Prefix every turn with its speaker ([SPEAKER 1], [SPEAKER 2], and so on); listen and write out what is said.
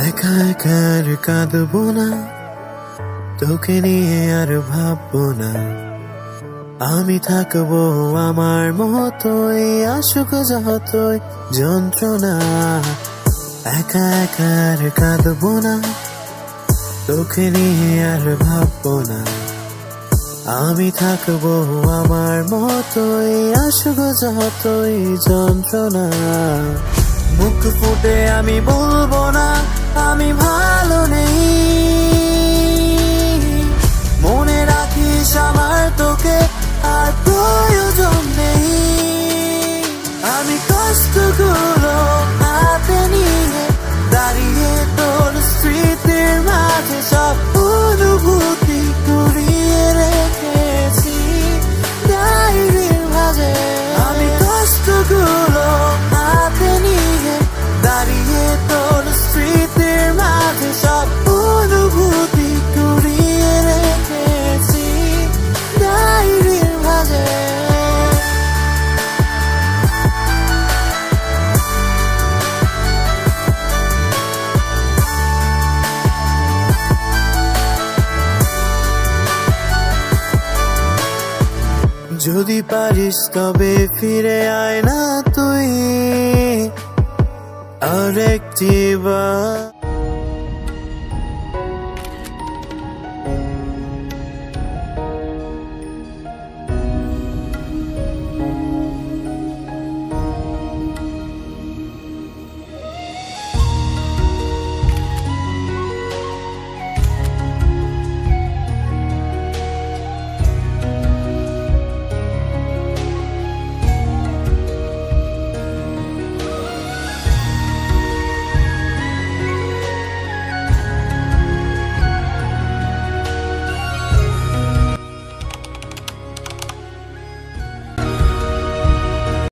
[SPEAKER 1] একা একা আর কাঁদবো না, তোকে নিয়ে আর ভাববো না। আমি থাকবো আমার মতোই, আসুক যতই যন্ত্রণা। একা একা আর কাঁদবো না, তোকে নিয়ে আর ভাববো না। আমি থাকবো আমার মতোই, আসুক যতই যন্ত্রণা। মুখ ফুটে আমি বলবো না আমি ভালো নেই, মনে রাখিস আমার তোকে আর প্রয়োজন নেই। আমি কষ্টগুলো হাতে নিয়ে দাঁড়িয়ে তোর স্মৃতির মাঝে সব অনুভূতি কুড়িয়ে রেখেছি ডায়েরির মাঝে। আমি কষ্টগুলো হাতে নিয়ে দাঁড়িয়ে তোর স্মৃতির মাঝে সব অনুভূতি কুড়িয়ে রেখেছি ডায়েরির মাঝে। যদি পারিস তবে ফিরে আয় না তুই আরেকটি বার।